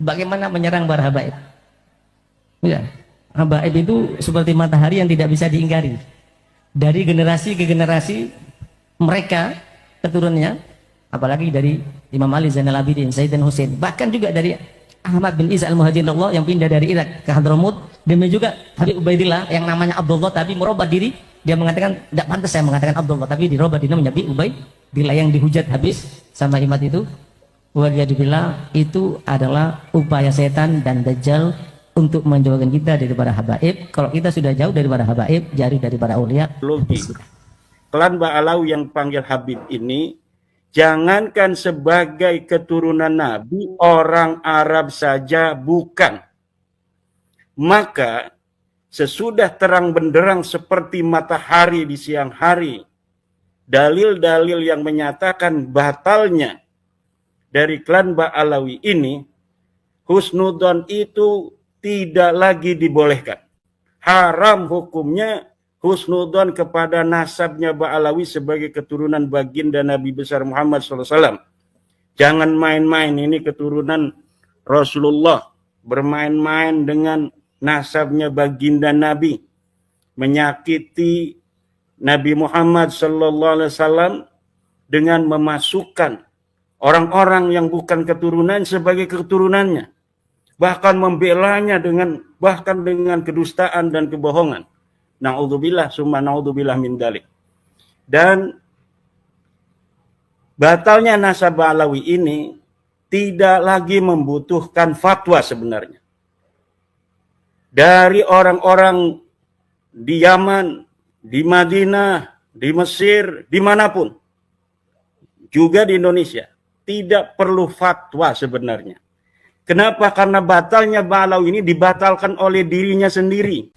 Bagaimana menyerang para habaib? Ya, habaib itu seperti matahari yang tidak bisa diingkari. Dari generasi ke generasi mereka keturunannya, apalagi dari Imam Ali Zainal Abidin, Sayyidina Husain, bahkan juga dari Ahmad bin Isa al-Muhajirullah yang pindah dari Irak ke Hadramut, demikian juga Habib Ubaidillah yang namanya Abdullah tapi merubah diri, dia mengatakan tidak pantas saya mengatakan Abdullah, tapi dirubah diri menjadi Ubaidillah yang dihujat habis sama imat itu. Waliyadzubillah, itu adalah upaya setan dan dajjal untuk menjauhkan kita daripada habaib. Kalau kita sudah jauh daripada habaib, jauh daripada aulia. Klan Ba'alawi yang panggil Habib ini, jangankan sebagai keturunan Nabi, orang Arab saja bukan. Maka sesudah terang benderang seperti matahari di siang hari, dalil-dalil yang menyatakan batalnya dari klan Ba'alawi ini, husnudzon itu tidak lagi dibolehkan. Haram hukumnya husnudzon kepada nasabnya Ba'alawi sebagai keturunan baginda Nabi besar Muhammad SAW. Jangan main-main, ini keturunan Rasulullah, bermain-main dengan nasabnya baginda Nabi, menyakiti Nabi Muhammad SAW dengan memasukkan orang-orang yang bukan keturunan sebagai keturunannya, bahkan membelanya bahkan dengan kedustaan dan kebohongan. Na'udzubillah summa na'udzubillah min dalik. Dan batalnya nasab Ba'alawi ini tidak lagi membutuhkan fatwa sebenarnya. Dari orang-orang di Yaman, di Madinah, di Mesir, dimanapun, juga di Indonesia, tidak perlu fatwa sebenarnya. Kenapa? Karena batalnya Ba'alawi ini dibatalkan oleh dirinya sendiri.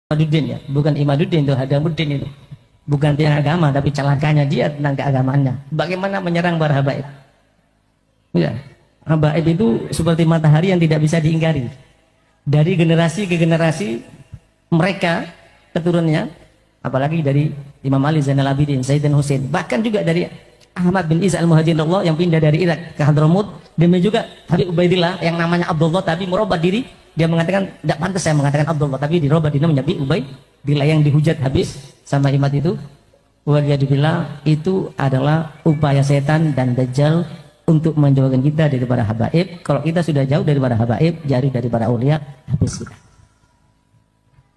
Imaduddin ya, bukan Imaduddin itu, Hadamuddin itu. Bukan tiang agama, tapi celakanya dia tentang keagamaannya. Bagaimana menyerang para habaib? Ya, habaib itu seperti matahari yang tidak bisa diingkari. Dari generasi ke generasi mereka keturunannya, apalagi dari Imam Ali Zainal Abidin, Sayyidina Husain, bahkan juga dari Ahmad bin Isa al-Muhajirullah yang pindah dari Irak ke Hadramut, demikian juga Habib Ubaidillah yang namanya Abdullah tapi merubah diri, dia mengatakan tidak pantas saya mengatakan Abdullah, tapi dirubah diri menjadi Ubaidillah yang dihujat habis sama imat itu. Waliyadzubillah, itu adalah upaya setan dan dajjal untuk menjauhkan kita daripada habaib. Kalau kita sudah jauh daripada habaib, jauh daripada aulia, habis kita.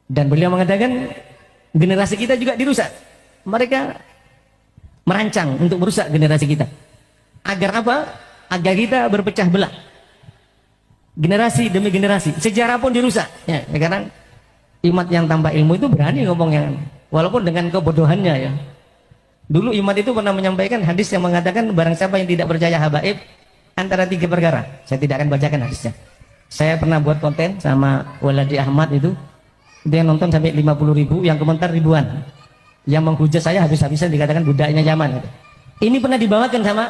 Dan beliau mengatakan generasi kita juga dirusak. Mereka merancang untuk merusak generasi kita. Agar apa? Agar kita berpecah belah. Generasi demi generasi. Sejarah pun dirusak. Ya, sekarang imat yang tanpa ilmu itu berani ngomong yang walaupun dengan kebodohannya ya. Dulu imat itu pernah menyampaikan hadis yang mengatakan barang siapa yang tidak percaya habaib antara 3 perkara. Saya tidak akan bacakan hadisnya. Saya pernah buat konten sama Waladi Ahmad itu. Dia nonton sampai 50.000, yang komentar ribuan. Yang menghujat saya habis-habisan dikatakan budaknya zaman. Gitu. Ini pernah dibawakan sama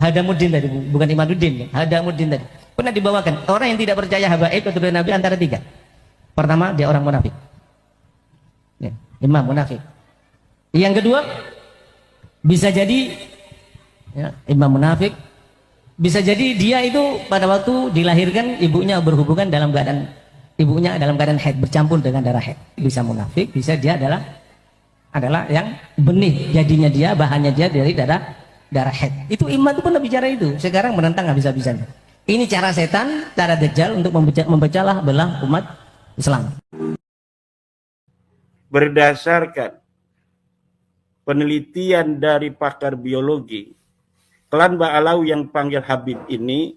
Hadamuddin tadi, bukan Imaduddin. Hadamuddin tadi. Pernah dibawakan. Orang yang tidak percaya habaib keturunan Nabi antara 3. Pertama, dia orang munafik. Ya, imam munafik. Yang kedua, bisa jadi ya, imam munafik. Bisa jadi dia itu pada waktu dilahirkan ibunya berhubungan dalam keadaan haid, bercampur dengan darah haid. Bisa munafik, bisa dia adalah yang benih jadinya dia, bahannya dia dari darah haid. Itu imam itu pernah bicara itu. Sekarang menentang habis-habisan. Ini cara setan, cara dajjal untuk memecah belah umat Islam. Berdasarkan penelitian dari pakar biologi, klan Ba'alawi yang panggil Habib ini,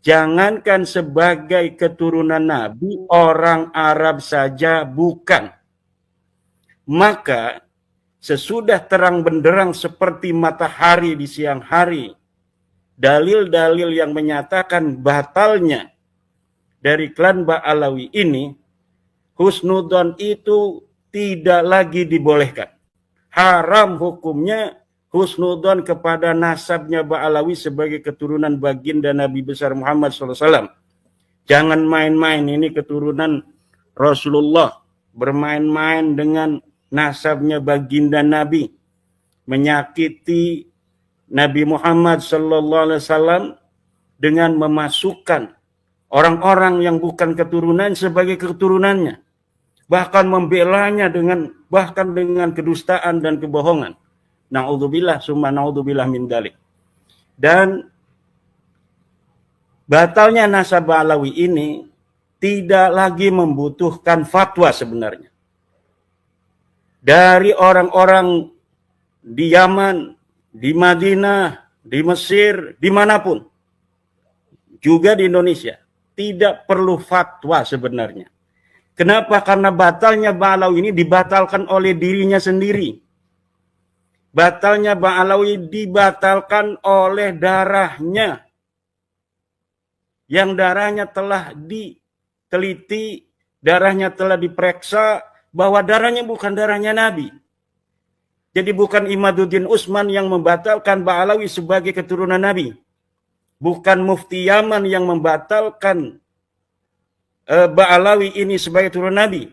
jangankan sebagai keturunan Nabi, orang Arab saja bukan. Maka sesudah terang benderang seperti matahari di siang hari, dalil-dalil yang menyatakan batalnya dari klan Ba'alawi ini, husnudzon itu tidak lagi dibolehkan. Haram hukumnya husnudzon kepada nasabnya Ba'alawi sebagai keturunan baginda Nabi besar Muhammad SAW. Jangan main-main, ini keturunan Rasulullah, bermain-main dengan nasabnya baginda Nabi, menyakiti Nabi Muhammad sallallahu alaihi wasallam dengan memasukkan orang-orang yang bukan keturunan sebagai keturunannya, bahkan membelanya bahkan dengan kedustaan dan kebohongan. Naudzubillah summa naudzubillah min dzalik. Dan batalnya nasab Alawi ini tidak lagi membutuhkan fatwa sebenarnya. Dari orang-orang di Yaman, di Madinah, di Mesir, dimanapun, juga di Indonesia, tidak perlu fatwa sebenarnya. Kenapa? Karena batalnya Ba'alawi ini dibatalkan oleh dirinya sendiri. Batalnya Ba'alawi dibatalkan oleh darahnya. Yang darahnya telah diteliti, darahnya telah diperiksa, bahwa darahnya bukan darahnya Nabi. Jadi bukan Imaduddin Utsman yang membatalkan Ba'alawi sebagai keturunan Nabi. Bukan Mufti Yaman yang membatalkan Ba'alawi ini sebagai keturunan Nabi.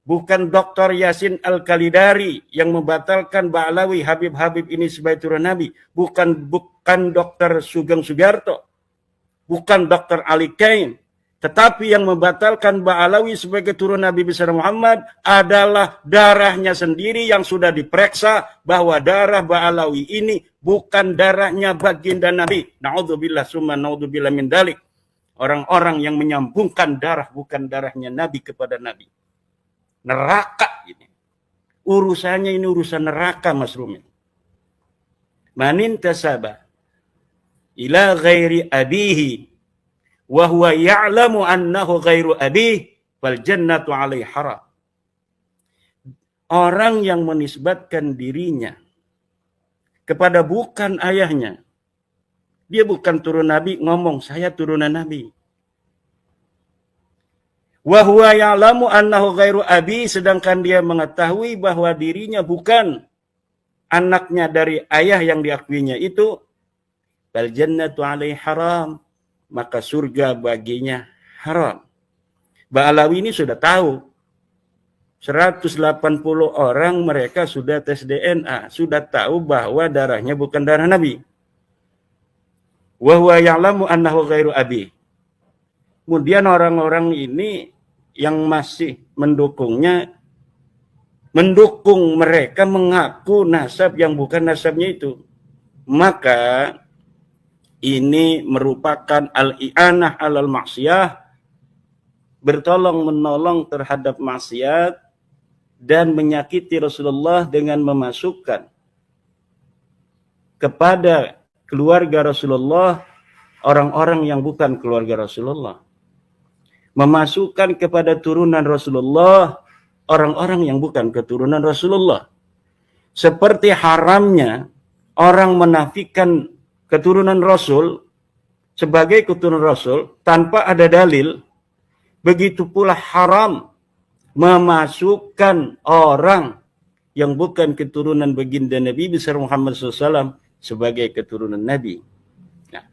Bukan Dr. Yasin Al-Khalidari yang membatalkan Ba'alawi Habib-Habib ini sebagai keturunan Nabi. Bukan Dr. Sugeng Sugiarto. Bukan Dr. Ali Kain. Tetapi yang membatalkan Ba'alawi sebagai keturunan Nabi besar Muhammad adalah darahnya sendiri yang sudah diperiksa bahwa darah Ba'alawi ini bukan darahnya baginda Nabi. Na'udzubillah summa na'udzubillah min dalik. Orang-orang yang menyambungkan darah bukan darahnya Nabi kepada Nabi. Neraka ini. Urusannya ini urusan neraka, Mas Rumin. Manin tasaba ila ghairi abihi wa huwa ya'lamu annahu ghairu abihi fal jannatu alaihi haram. Orang yang menisbatkan dirinya kepada bukan ayahnya, dia bukan turun Nabi, ngomong saya turunan Nabi. Wa huwa ya'lamu annahu ghairu abi, sedangkan dia mengetahui bahwa dirinya bukan anaknya dari ayah yang diakuinya itu, bal jannatu alaihi haram, maka surga baginya haram. Ba'alawi ini sudah tahu. 180 orang mereka sudah tes DNA, sudah tahu bahwa darahnya bukan darah Nabi. Wa huwa ya'lamu annahu ghairu abi. Kemudian orang-orang ini yang masih mendukungnya, mendukung mereka mengaku nasab yang bukan nasabnya itu. Maka ini merupakan al-i'anah alal maksiyah, bertolong menolong terhadap maksiat dan menyakiti Rasulullah dengan memasukkan kepada keluarga Rasulullah orang-orang yang bukan keluarga Rasulullah. Memasukkan kepada turunan Rasulullah orang-orang yang bukan keturunan Rasulullah. Seperti haramnya orang menafikan keturunan Rasul sebagai keturunan Rasul tanpa ada dalil, begitu pula haram memasukkan orang yang bukan keturunan baginda Nabi besar Muhammad SAW sebagai keturunan Nabi. Nah,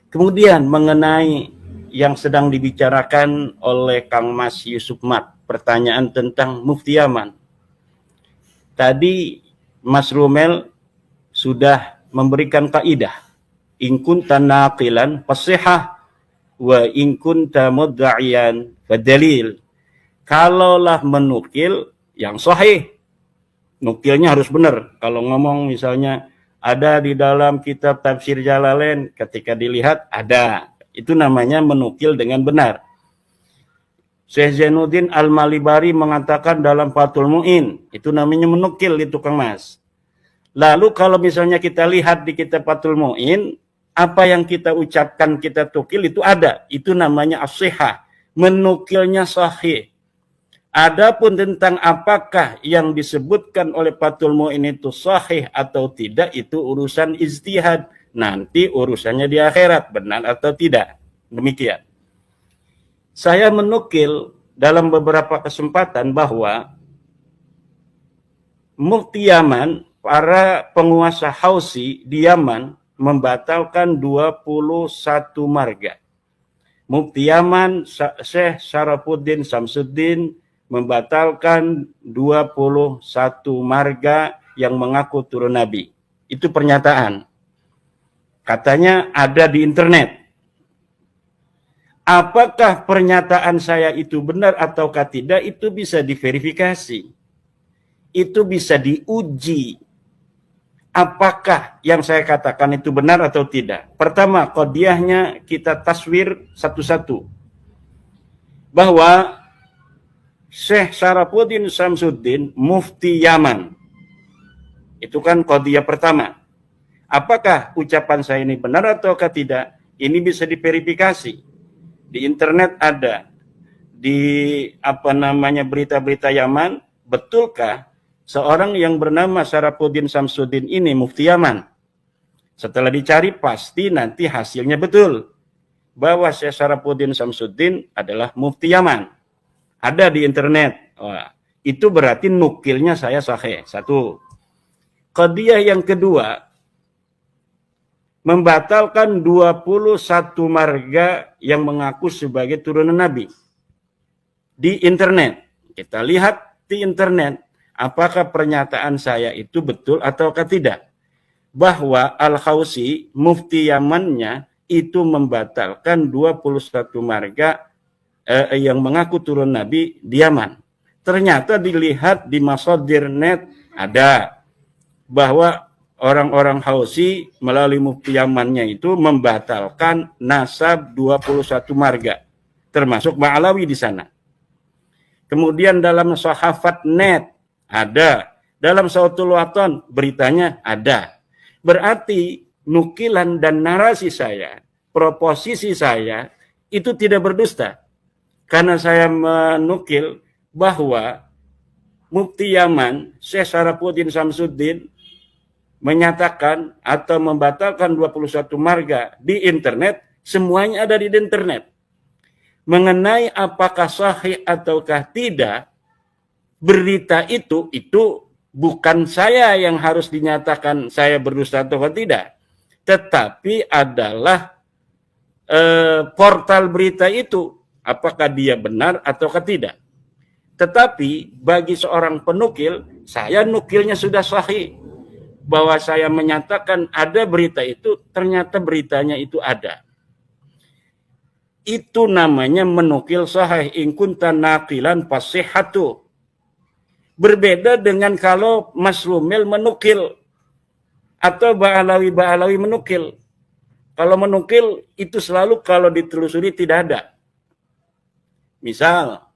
kemudian mengenai yang sedang dibicarakan oleh Kang Mas Yusuf Mat, pertanyaan tentang Mufti Yaman. Tadi Mas Rumel sudah memberikan kaidah, in kunta naqilan fasihah wa in kunta mudda'iyan fadalil. Kalaulah menukil yang sahih, nukilnya harus benar. Kalau ngomong misalnya ada di dalam kitab Tafsir Jalalain, ketika dilihat ada, itu namanya menukil dengan benar. Syekh Zainuddin Al-Malibari mengatakan dalam Fathul Mu'in, itu namanya menukil itu Kang Mas. Lalu kalau misalnya kita lihat di kitab Fathul Mu'in, apa yang kita ucapkan, kita tukil itu ada. Itu namanya as-sihah, menukilnya sahih. Adapun tentang apakah yang disebutkan oleh Fathul Mu'in itu sahih atau tidak, itu urusan ijtihad. Nanti urusannya di akhirat, benar atau tidak. Demikian. Saya menukil dalam beberapa kesempatan bahwa Mufti Yaman, para penguasa Hausi di Yaman, membatalkan 21 marga. Mufti Yaman, Syekh Syarafuddin Samsuddin, membatalkan 21 marga yang mengaku turun Nabi. Itu pernyataan. Katanya ada di internet. Apakah pernyataan saya itu benar ataukah tidak, itu bisa diverifikasi. Itu bisa diuji. Apakah yang saya katakan itu benar atau tidak? Pertama, qadiyahnya kita taswir satu-satu. Bahwa Syekh Syarafuddin Samsuddin mufti Yaman. Itu kan qadiyah pertama. Apakah ucapan saya ini benar ataukah tidak? Ini bisa diverifikasi. Di internet ada. Di berita-berita Yaman, betulkah seorang yang bernama Syarafuddin Samsuddin ini mufti Yaman? Setelah dicari pasti nanti hasilnya betul bahwa Syekh Syarafuddin Samsuddin adalah mufti Yaman. Ada di internet. Wah, itu berarti nukilnya saya sahih. Satu. Qadiyah yang kedua, membatalkan 21 marga yang mengaku sebagai turunan Nabi. Di internet. Kita lihat di internet. Apakah pernyataan saya itu betul ataukah tidak? Bahwa Al-Khawsi, mufti Yamannya, itu membatalkan 21 marga yang mengaku turun Nabi di Yaman. Ternyata dilihat di masadir net ada bahwa orang-orang Khawsi melalui mufti Yamannya itu membatalkan nasab 21 marga. Termasuk Ba'alawi di sana. Kemudian dalam Sahafat net ada. Dalam Sautul Waton beritanya ada. Berarti nukilan dan narasi saya, proposisi saya itu tidak berdusta. Karena saya menukil bahwa mufti Yaman, Syekh Syarafuddin Samsuddin menyatakan atau membatalkan 21 marga di internet, semuanya ada di internet. Mengenai apakah sahih ataukah tidak, berita itu bukan saya yang harus dinyatakan saya berdusta atau tidak, tetapi adalah portal berita itu, apakah dia benar ataukah tidak. Tetapi bagi seorang penukil, saya nukilnya sudah sahih, bahwa saya menyatakan ada berita itu, ternyata beritanya itu ada. Itu namanya menukil sahih. In kunta naqilan fasihhatu. Berbeda dengan kalau Mas Rumil menukil atau Ba'alawi menukil. Kalau menukil itu selalu kalau ditelusuri tidak ada. Misal,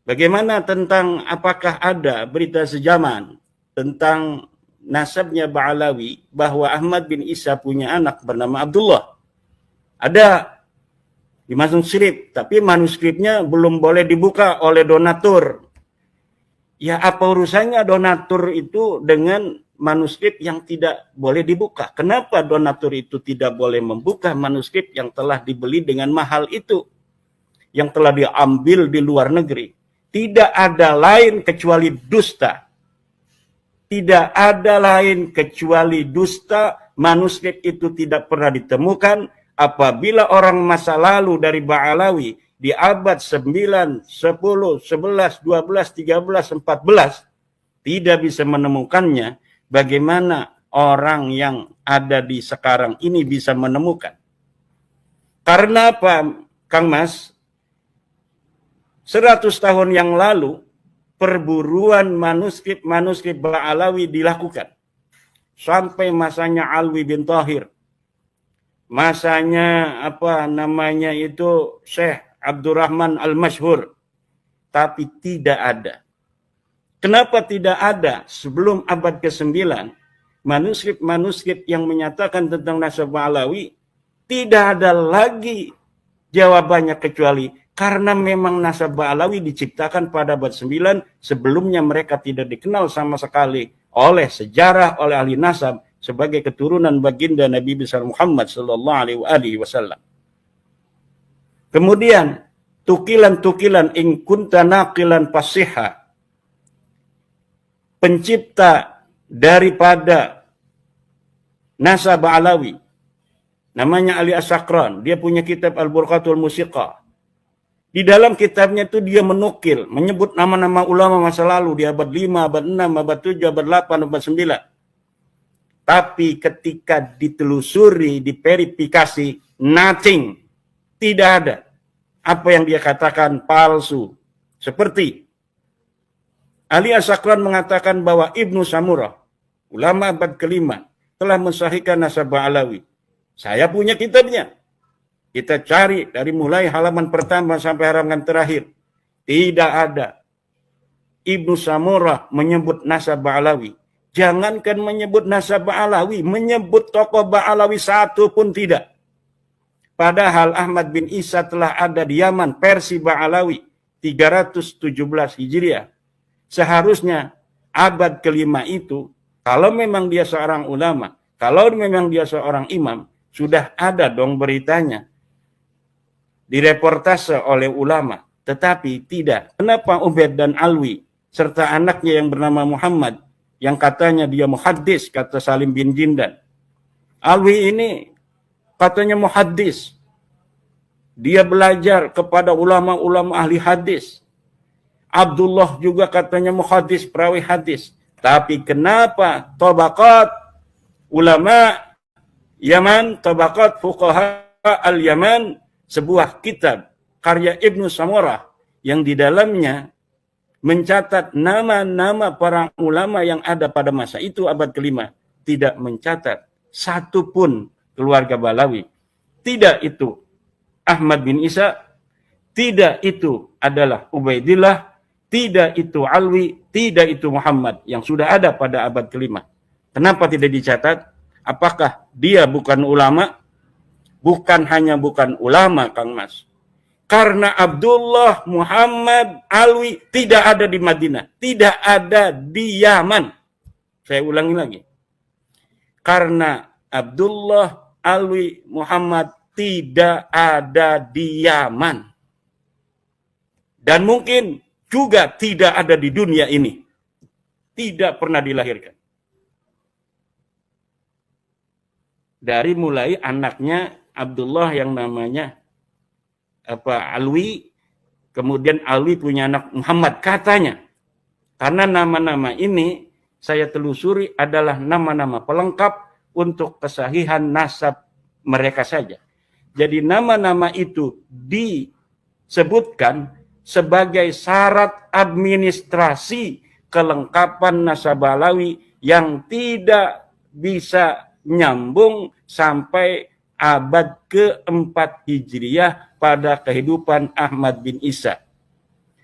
bagaimana tentang apakah ada berita sejaman tentang nasabnya Ba'alawi bahwa Ahmad bin Isa punya anak bernama Abdullah? Ada di manuskrip, tapi manuskripnya belum boleh dibuka oleh donatur. Ya, apa urusannya donatur itu dengan manuskrip yang tidak boleh dibuka? Kenapa donatur itu tidak boleh membuka manuskrip yang telah dibeli dengan mahal itu, yang telah diambil di luar negeri? Tidak ada lain kecuali dusta. Tidak ada lain kecuali dusta. Manuskrip itu tidak pernah ditemukan. Apabila orang masa lalu dari Ba'alawi di abad 9, 10, 11, 12, 13, 14 tidak bisa menemukannya, bagaimana orang yang ada di sekarang ini bisa menemukan? Karena apa, Kang Mas? 100 tahun yang lalu perburuan manuskrip Ba'alawi dilakukan sampai masanya Alwi bin Thahir. Masanya Syekh Abdurrahman Al-Masyhur, tapi tidak ada. Kenapa tidak ada? Sebelum abad ke-9, manuskrip yang menyatakan tentang nasab Ba'alawi tidak ada lagi jawabannya kecuali karena memang nasab Ba'alawi diciptakan pada abad 9, sebelumnya mereka tidak dikenal sama sekali oleh sejarah, oleh ahli nasab sebagai keturunan baginda Nabi besar Muhammad sallallahu alaihi wasallam. Kemudian tukilan-tukilan in kunta naqilan fasihha, pencipta daripada nasab Ba'alawi namanya Ali As-Sakran, dia punya kitab Al-Burqatul Musiqa. Di dalam kitabnya itu dia menukil, menyebut nama-nama ulama masa lalu di abad 5, abad 6, abad 7, abad 8, abad 9. Tapi ketika ditelusuri, diverifikasi, nothing. Tidak ada. Apa yang dia katakan palsu. Seperti Ali As-Sakran mengatakan bahwa Ibnu Samurah, ulama abad ke-5, telah mensahihkan nasab Ba'alawi. Saya punya kitabnya. Kita cari dari mulai halaman pertama sampai halaman terakhir. Tidak ada. Ibnu Samurah menyebut nasab Ba'alawi. Jangankan menyebut nasab Ba'alawi, menyebut tokoh Ba'alawi satu pun tidak. Padahal Ahmad bin Isa telah ada di Yaman, Persi Ba'alawi, 317 Hijriah. Seharusnya abad ke-5 itu, kalau memang dia seorang ulama, kalau memang dia seorang imam, sudah ada dong beritanya. Direportase oleh ulama, tetapi tidak. Kenapa Ubaid dan Alwi serta anaknya yang bernama Muhammad yang katanya dia muhaddis, kata Salim bin Jindan. Alwi ini katanya muhaddis. Dia belajar kepada ulama-ulama ahli hadis. Abdullah juga katanya muhaddis, perawi hadis. Tapi kenapa tabaqat ulama Yaman, tabaqat fuqaha al-Yaman, sebuah kitab karya Ibnu Samurah yang di dalamnya mencatat nama-nama para ulama yang ada pada masa itu abad ke-5, tidak mencatat satu pun keluarga Ba'alawi. Tidak itu Ahmad bin Isa, tidak itu adalah Ubaidillah, tidak itu Alwi, tidak itu Muhammad yang sudah ada pada abad ke-5. Kenapa tidak dicatat? Apakah dia bukan ulama? Bukan hanya bukan ulama, Kang Mas. Karena Abdullah, Muhammad, Alwi tidak ada di Madinah. Tidak ada di Yaman. Saya ulangi lagi. Karena Abdullah, Alwi, Muhammad tidak ada di Yaman. Dan mungkin juga tidak ada di dunia ini. Tidak pernah dilahirkan. Dari mulai anaknya Abdullah yang namanya Alwi, kemudian Alwi punya anak Muhammad katanya. Karena nama-nama ini saya telusuri adalah nama-nama pelengkap untuk kesahihan nasab mereka saja. Jadi nama-nama itu disebutkan sebagai syarat administrasi kelengkapan nasab Ba'alawi yang tidak bisa nyambung sampai abad ke-4 Hijriah pada kehidupan Ahmad bin Isa.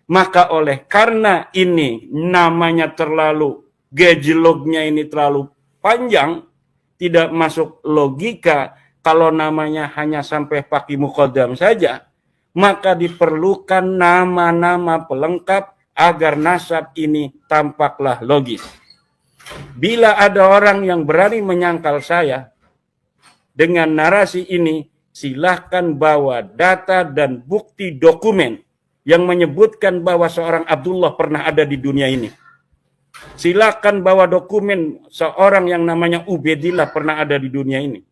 Maka oleh karena ini namanya terlalu, gejlognya ini terlalu panjang, tidak masuk logika kalau namanya hanya sampai pakai muqaddam saja, maka diperlukan nama-nama pelengkap agar nasab ini tampaklah logis. Bila ada orang yang berani menyangkal saya dengan narasi ini, silahkan bawa data dan bukti dokumen yang menyebutkan bahwa seorang Abdullah pernah ada di dunia ini. Silahkan bawa dokumen seorang yang namanya Ubaidillah pernah ada di dunia ini.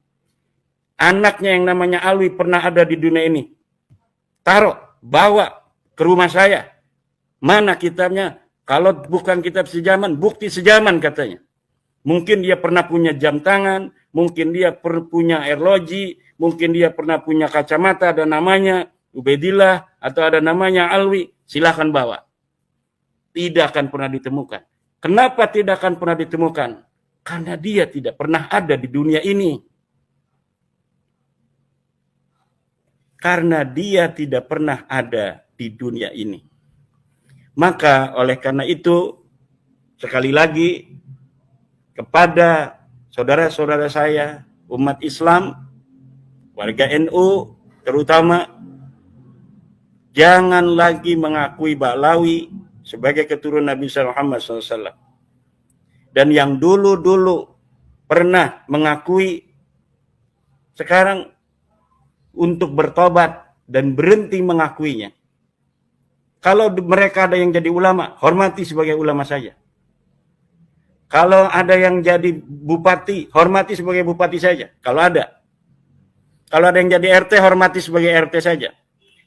Anaknya yang namanya Alwi pernah ada di dunia ini. Taruh, bawa ke rumah saya. Mana kitabnya? Kalau bukan kitab sejaman, bukti sejaman katanya. Mungkin dia pernah punya jam tangan, mungkin dia punya arloji, mungkin dia pernah punya kacamata, ada namanya Ubaidillah, atau ada namanya Alwi, silahkan bawa. Tidak akan pernah ditemukan. Kenapa tidak akan pernah ditemukan? Karena dia tidak pernah ada di dunia ini. Karena dia tidak pernah ada di dunia ini. Maka oleh karena itu, sekali lagi, kepada saudara-saudara saya, umat Islam, warga NU terutama, jangan lagi mengakui Ba'alawi sebagai keturunan Nabi Muhammad SAW. Dan yang dulu-dulu pernah mengakui, sekarang untuk bertobat dan berhenti mengakuinya. Kalau mereka ada yang jadi ulama, hormati sebagai ulama saja. Kalau ada yang jadi bupati, hormati sebagai bupati saja. Kalau ada yang jadi RT, hormati sebagai RT saja.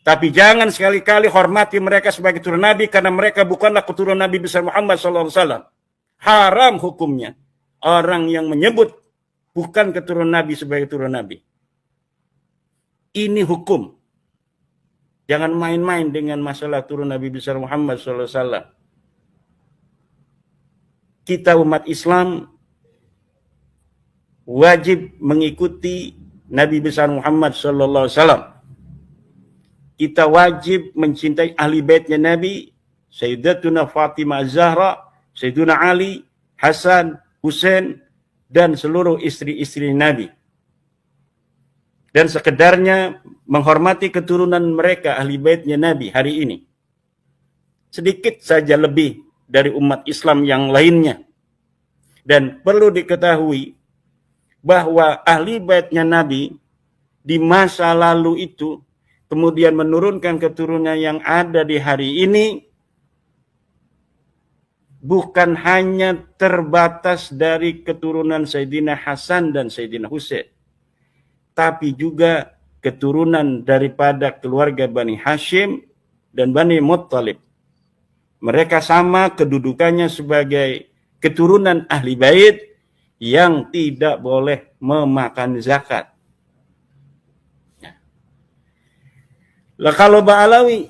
Tapi jangan sekali-kali hormati mereka sebagai keturunan Nabi, karena mereka bukanlah keturunan Nabi besar Muhammad SAW. Haram hukumnya orang yang menyebut bukan keturunan Nabi sebagai keturunan Nabi. Ini hukum. Jangan main-main dengan masalah turun Nabi besar Muhammad SAW. Kita umat Islam wajib mengikuti Nabi besar Muhammad SAW. Kita wajib mencintai ahli baitnya Nabi, Sayyidatuna Fatimah Az-Zahra, Sayyiduna Ali, Hasan, Husain, dan seluruh istri-istri Nabi. Dan sekedarnya menghormati keturunan mereka, ahli baitnya Nabi hari ini. Sedikit saja lebih dari umat Islam yang lainnya. Dan perlu diketahui bahwa ahli baitnya Nabi di masa lalu itu kemudian menurunkan keturunan yang ada di hari ini bukan hanya terbatas dari keturunan Sayyidina Hasan dan Sayyidina Husain, tapi juga keturunan daripada keluarga Bani Hashim dan Bani Muttalib. Mereka sama kedudukannya sebagai keturunan ahli bait yang tidak boleh memakan zakat. Lah kalau Ba'alawi,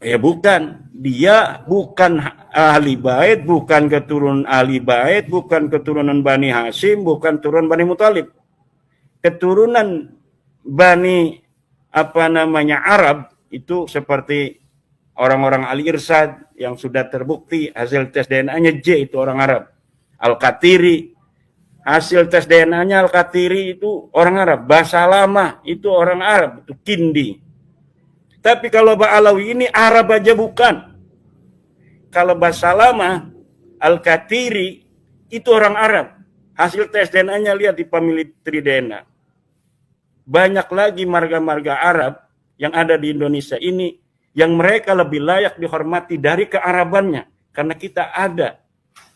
ya bukan. Dia bukan ahli bait, bukan keturunan ahli bait, bukan keturunan Bani Hashim, bukan keturunan Bani Muttalib. Keturunan Bani Arab itu seperti orang-orang Al-Irsad yang sudah terbukti hasil tes DNA-nya J itu orang Arab. Al-Qatiri, hasil tes DNA-nya Al-Qatiri itu orang Arab. Basalamah itu orang Arab, itu Kindi. Tapi kalau Ba'alawi ini Arab aja bukan. Kalau Basalamah, Al-Qatiri itu orang Arab. Hasil tes DNA-nya lihat di Family Tree DNA. Banyak lagi marga-marga Arab yang ada di Indonesia ini yang mereka lebih layak dihormati dari kearabannya. Karena kita ada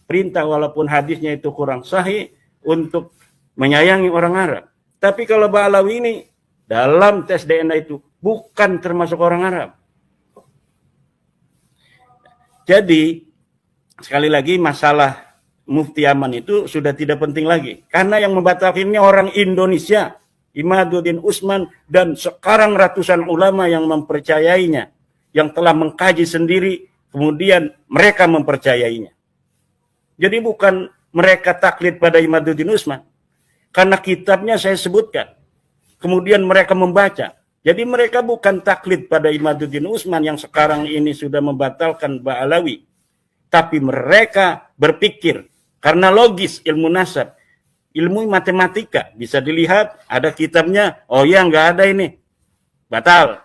perintah walaupun hadisnya itu kurang sahih untuk menyayangi orang Arab. Tapi kalau Ba'alawi ini dalam tes DNA itu bukan termasuk orang Arab. Jadi, sekali lagi masalah Mufti Aman itu sudah tidak penting lagi. Karena yang membatalkannya orang Indonesia, Imaduddin Usman, dan sekarang ratusan ulama yang mempercayainya, yang telah mengkaji sendiri, kemudian mereka mempercayainya. Jadi bukan mereka taklid pada Imaduddin Usman. Karena kitabnya saya sebutkan. Kemudian mereka membaca. Jadi mereka bukan taklid pada Imaduddin Usman yang sekarang ini sudah membatalkan Ba'alawi. Tapi mereka berpikir karena logis ilmu nasab, ilmu matematika bisa dilihat ada kitabnya. Oh ya nggak ada ini, batal.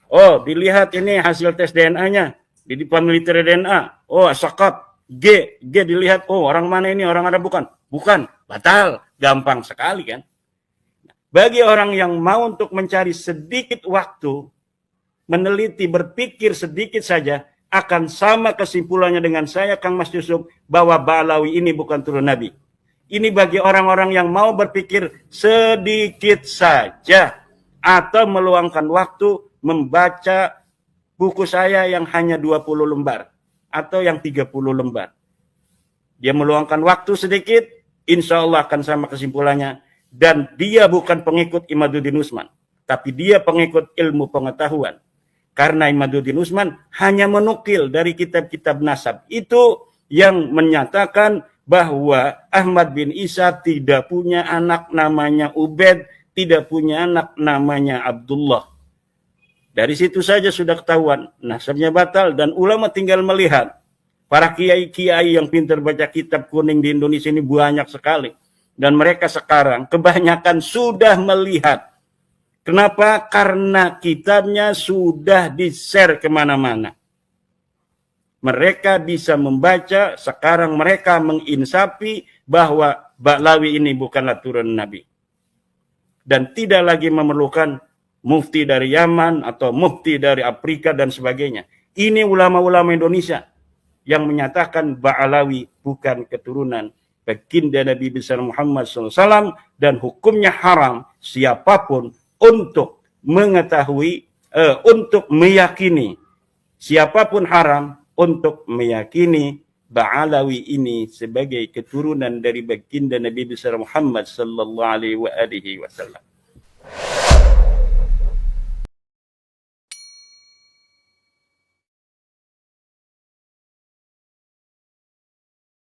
Oh dilihat ini hasil tes DNA-nya di Family Tree DNA. Oh sakat G dilihat. Oh orang mana ini, orang Arab bukan, batal. Gampang sekali kan. Bagi orang yang mau untuk mencari sedikit waktu, meneliti, berpikir sedikit saja, akan sama kesimpulannya dengan saya, Kang Mas Yusuf, bahwa Ba'alawi ini bukan turun Nabi. Ini bagi orang-orang yang mau berpikir sedikit saja, atau meluangkan waktu membaca buku saya yang hanya 20 lembar, atau yang 30 lembar. Dia meluangkan waktu sedikit, insya Allah akan sama kesimpulannya. Dan dia bukan pengikut Imaduddin Usman, tapi dia pengikut ilmu pengetahuan. Karena Imaduddin Usman hanya menukil dari kitab-kitab nasab. Itu yang menyatakan bahwa Ahmad bin Isa tidak punya anak namanya Ubaid, tidak punya anak namanya Abdullah. Dari situ saja sudah ketahuan nasabnya batal, dan ulama tinggal melihat. Para kiai-kiai yang pintar baca kitab kuning di Indonesia ini banyak sekali. Dan mereka sekarang kebanyakan sudah melihat. Kenapa? Karena kitabnya sudah di-share kemana-mana. Mereka bisa membaca, sekarang mereka menginsafi bahwa Ba'alawi ini bukanlah turun Nabi. Dan tidak lagi memerlukan mufti dari Yaman atau mufti dari Afrika dan sebagainya. Ini ulama-ulama Indonesia yang menyatakan Ba'alawi bukan keturunan baginda Nabi besar Muhammad SAW, dan hukumnya haram siapapun untuk mengetahui untuk meyakini siapapun haram untuk meyakini Ba'alawi ini sebagai keturunan dari baginda Nabi besar Muhammad sallallahu alaihi wasallam.